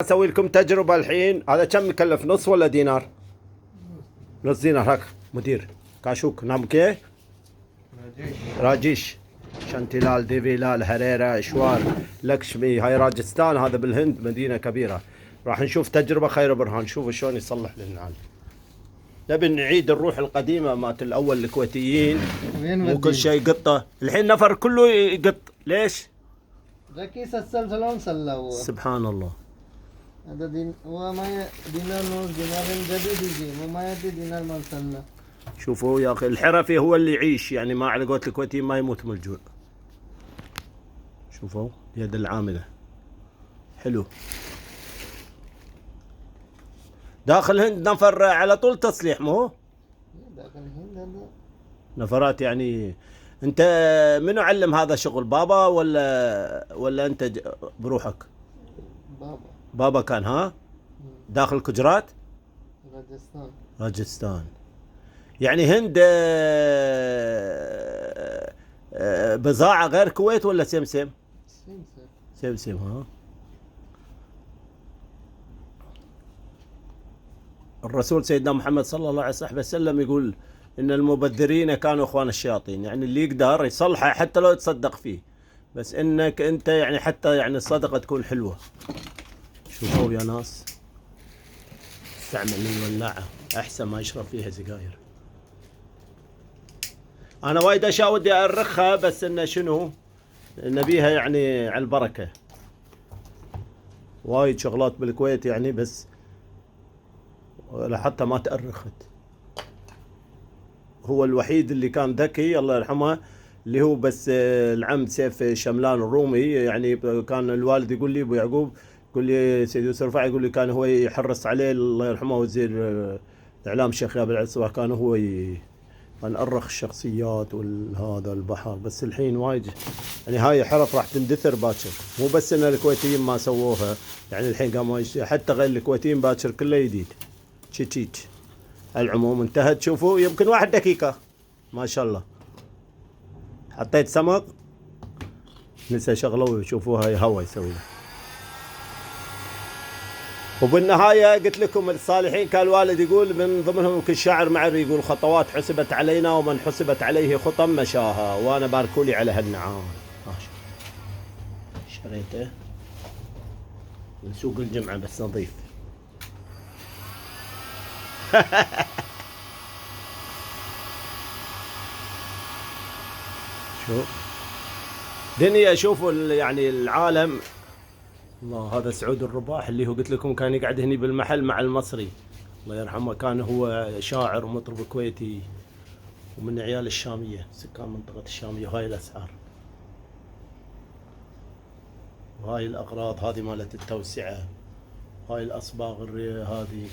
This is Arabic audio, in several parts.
اسوي لكم تجربة الحين. هذا كم مكلف؟ نص ولا دينار؟ نص دينار. هاك مدير كاشوك نام كي راجيش شانتيلال ديفيلال هريرا اشوار لكشمي. هاي راجستان، هذا بالهند مدينة كبيرة. راح نشوف تجربة خير برهان، شوفوا شلون يصلح للنعال. نبي نعيد الروح القديمة مات الأول الكويتيين، مو كل شيء قطة. الحين نفر كله يقط. ليش؟ ركيس السلسلون سلا سبحان الله. هذا دين هو ما دينار نص دينار جديد يجي وما يدي دينار ما سلا. شوفوا يا أخي، الحرفي هو اللي يعيش، يعني ما على قولة الكويتيين ما يموت من الجوع. شوفوا يد العاملة حلو. داخل الهند نفر على طول تصليح، مو داخل الهند هذا نفرات يعني. انت منو علم هذا شغل؟ بابا ولا انت بروحك؟ بابا. بابا كان ها داخل كجرات راجستان. راجستان يعني هند. بضاعة غير كويت ولا سمسم؟ سمسم ها. الرسول سيدنا محمد صلى الله عليه وسلم يقول إن المبذرين كانوا إخوان الشياطين، يعني اللي يقدر يصلحه حتى لو يتصدق فيه، بس إنك أنت يعني حتى يعني الصدقة تكون حلوة. شوفوا يا ناس، استعمل الولاعة أحسن ما يشرب فيها سجاير. أنا وايد أشياء ودي أرخها، بس إنه شنو نبيها يعني على البركة. وايد شغلات بالكويت يعني، بس حتى ما تأرخت. هو الوحيد اللي كان ذكي الله يرحمه، اللي هو بس العمد سيف شملان الرومي. يعني كان الوالد يقول لي، ابو يعقوب يقول لي، سيد يوسف رفاعي يقول لي كان هو يحرص عليه الله يرحمه، وزير الاعلام الشيخ ياب العصبة. كان هو كان أرخ الشخصيات والهذا البحر. بس الحين وايد يعني هاي حرف راح تندثر باكر. مو بس ان الكويتيين ما سووها، يعني الحين قاموا حتى غير الكويتيين باكر كله جديد. تشيت العموم انتهت. شوفوا يمكن 1 دقيقة ما شاء الله. حطيت سمك نسى شغله، وشوفوا هاي هوا يسوي. وبالنهاية قلت لكم الصالحين كان الوالد يقول من ضمنهم كل شاعر معري يقول خطوات حسبت علينا ومن حسبت عليه خطى مشاها، وانا باركولي على هالنعام. شريته من سوق الجمعة بس نظيف. شوف دنيا، شوفوا يعني العالم. الله، هذا سعود الرباح اللي هو قلت لكم كان يقعد هني بالمحل مع المصري الله يرحمه. كان هو شاعر ومطرب كويتي، ومن عيال الشامية، سكان منطقة الشامية. وهاي الأسعار، وهاي الأغراض هذه مالت التوسعة، هاي الأصباغ هذه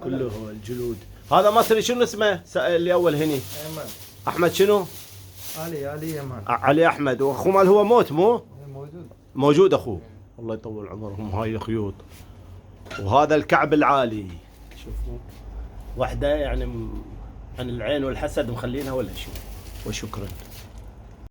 كله الجلود. هذا مصري شنو اسمه اللي أول هني؟ أيمن. أحمد شنو؟ علي يمان. علي أحمد. وأخوه مال هو موت مو؟ موجود أخوه. الله يطول عمرهم. هاي الخيوط، وهذا الكعب العالي. شوفوا واحدة يعني عن العين والحسد مخلينها ولا شو. وشكرا.